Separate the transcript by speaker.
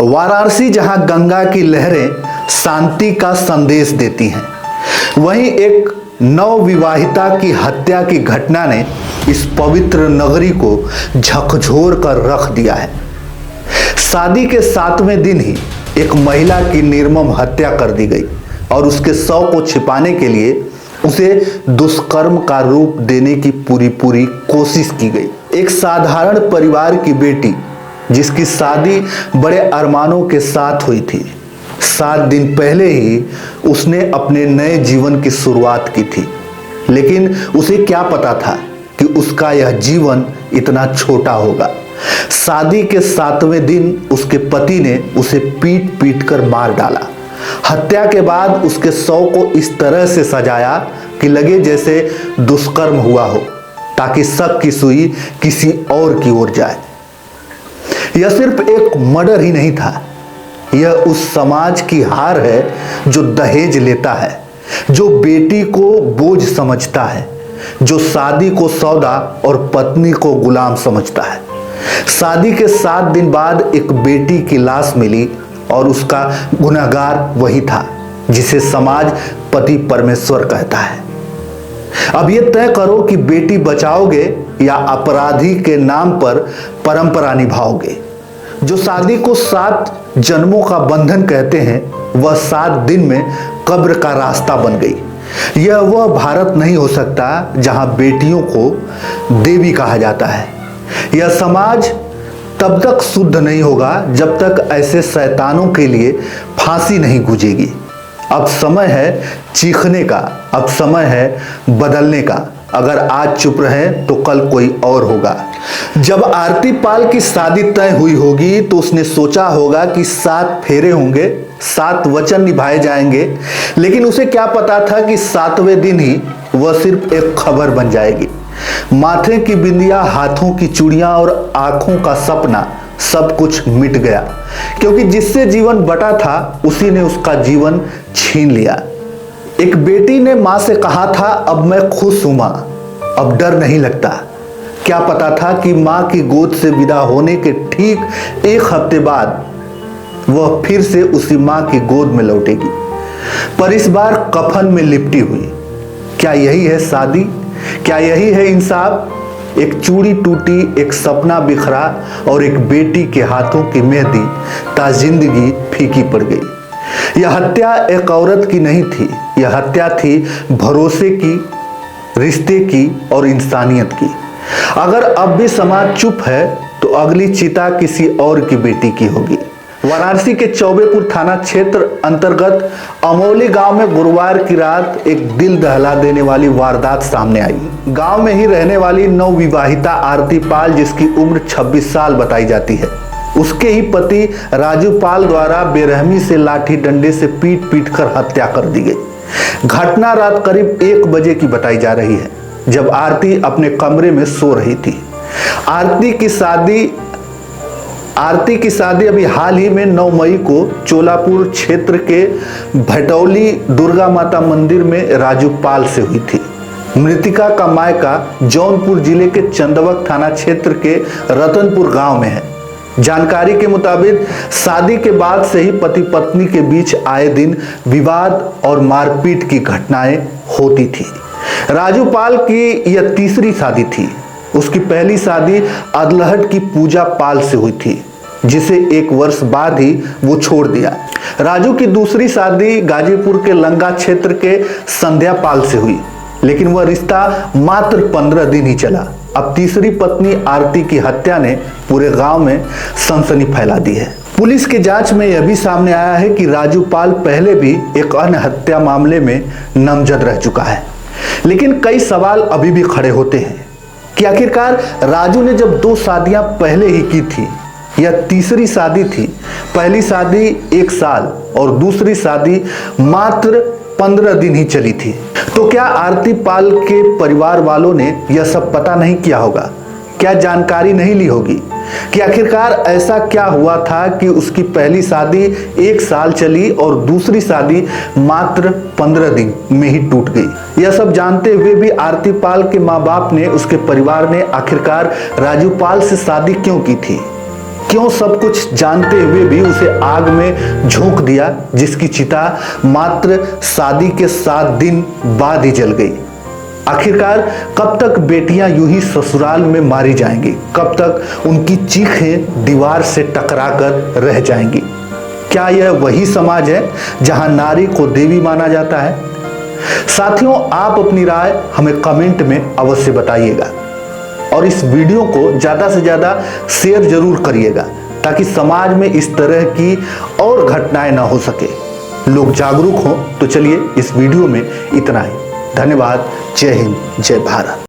Speaker 1: वाराणसी जहां गंगा की लहरें शांति का संदेश देती हैं, वहीं एक नवविवाहिता की हत्या की घटना ने इस पवित्र नगरी को झकझोर कर रख दिया है। शादी के 7वें दिन ही एक महिला की निर्मम हत्या कर दी गई और उसके शव को छिपाने के लिए उसे दुष्कर्म का रूप देने की पूरी कोशिश की गई। एक साधारण परिवार की बेटी जिसकी शादी बड़े अरमानों के साथ हुई थी, 7 दिन पहले ही उसने अपने नए जीवन की शुरुआत की थी, लेकिन उसे क्या पता था कि उसका यह जीवन इतना छोटा होगा। शादी के 7वें दिन उसके पति ने उसे पीट कर मार डाला। हत्या के बाद उसके शव को इस तरह से सजाया कि लगे जैसे दुष्कर्म हुआ हो, ताकि शक की सुई किसी और की ओर जाए। यह सिर्फ एक मर्डर ही नहीं था, यह उस समाज की हार है जो दहेज लेता है, जो बेटी को बोझ समझता है, जो शादी को सौदा और पत्नी को गुलाम समझता है। शादी के 7 दिन बाद एक बेटी की लाश मिली और उसका गुनहगार वही था जिसे समाज पति परमेश्वर कहता है। अब ये तय करो कि बेटी बचाओगे या अपराधी के नाम पर परंपरा निभाओगे। जो शादी को 7 जन्मों का बंधन कहते हैं, वह 7 दिन में कब्र का रास्ता बन गई। यह वह भारत नहीं हो सकता जहां बेटियों को देवी कहा जाता है। यह समाज तब तक शुद्ध नहीं होगा जब तक ऐसे शैतानों के लिए फांसी नहीं गुजेगी। अब समय है चीखने का, अब समय है बदलने का। अगर आज चुप रहे तो कल कोई और होगा। जब आरती पाल की शादी तय हुई होगी तो उसने सोचा होगा कि 7 फेरे होंगे, 7 वचन निभाए जाएंगे, लेकिन उसे क्या पता था कि 7वें दिन ही वह सिर्फ एक खबर बन जाएगी। माथे की बिंदिया, हाथों की चूड़ियां और आंखों का सपना सब कुछ मिट गया, क्योंकि जिससे जीवन बटा था उसी ने उसका जीवन छीन लिया। एक बेटी ने मां से कहा था, अब मैं खुश हूं मां, अब डर नहीं लगता। क्या पता था कि मां की गोद से विदा होने के ठीक 1 हफ्ते बाद वह फिर से उसी मां की गोद में लौटेगी, पर इस बार कफन में लिपटी हुई। क्या यही है शादी? क्या यही है इंसाफ? एक चूड़ी टूटी, एक सपना बिखरा और एक बेटी के हाथों की मेहंदी ताजिंदगी फीकी पड़ गई। यह हत्या एक औरत की नहीं थी, यह हत्या थी भरोसे की, रिश्ते की और इंसानियत की। अगर अब भी समाज चुप है तो अगली चिता किसी और की बेटी की होगी। वाराणसी के चौबेपुर थाना क्षेत्र अंतर्गत अमोली गांव में गुरुवार की रात एक दिल दहला देने वाली वारदात सामने आई। गांव में ही रहने वाली नवविवाहिता आरती पाल, जिसकी उम्र 26 साल बताई जाती है, उसके ही पति राजू पाल द्वारा बेरहमी से लाठी डंडे से पीट कर हत्या कर दी गई। घटना रात करीब 1 बजे की बताई जा रही है, जब आरती अपने कमरे में सो रही थी। आरती की शादी अभी हाल ही में 9 मई को चोलापुर क्षेत्र के भटौली दुर्गा माता मंदिर में राजू पाल से हुई थी। मृतिका का मायका जौनपुर जिले के चंदवक थाना क्षेत्र के रतनपुर गांव में है। जानकारी के मुताबिक शादी के बाद से ही पति पत्नी के बीच आए दिन विवाद और मारपीट की घटनाएं होती थी। राजू पाल की यह 3री शादी थी। उसकी पहली शादी अदलहट की पूजा पाल से हुई थी, जिसे 1 वर्ष बाद ही वो छोड़ दिया। राजू की दूसरी शादी गाजीपुर के लंगा क्षेत्र के संध्या पाल से हुई, लेकिन वह रिश्ता मात्र 15 दिन ही चला। अब तीसरी पत्नी आरती की हत्या ने पूरे गांव में सनसनी फैला दी है। पुलिस की जांच में यह भी सामने आया है कि राजू पाल पहले भी एक अन्य हत्या मामले में नामजद रह चुका है, लेकिन कई सवाल अभी भी खड़े होते हैं कि आखिरकार राजू ने जब 2 शादियां पहले ही की थी, यह तीसरी शादी थी। पहली शादी 1 साल और दूसरी शादी मात्र 15 दिन ही चली थी। तो क्या आरती पाल के परिवार वालों ने यह सब पता नहीं किया होगा? क्या जानकारी नहीं ली होगी कि आखिरकार ऐसा क्या हुआ था कि उसकी पहली शादी 1 साल चली और दूसरी शादी मात्र 15 दिन में ही टूट गई? यह सब जानते हुए भी आरती पाल के माँ बाप ने, उसके परिवार ने आखिरकार राजू पाल से शादी क्यों की थी? क्यों सब कुछ जानते हुए भी उसे आग में झोंक दिया, जिसकी चिता मात्र शादी के 7 दिन बाद ही जल गई। आखिरकार कब तक बेटियां यूं ही ससुराल में मारी जाएंगी? कब तक उनकी चीखें दीवार से टकराकर रह जाएंगी? क्या यह वही समाज है जहां नारी को देवी माना जाता है? साथियों, आप अपनी राय हमें कमेंट में अवश्य बताइएगा और इस वीडियो को ज्यादा से ज्यादा शेयर जरूर करिएगा ताकि समाज में इस तरह की और घटनाएं ना हो सके, लोग जागरूक हों। तो चलिए, इस वीडियो में इतना ही। धन्यवाद। जय हिंद, जय भारत।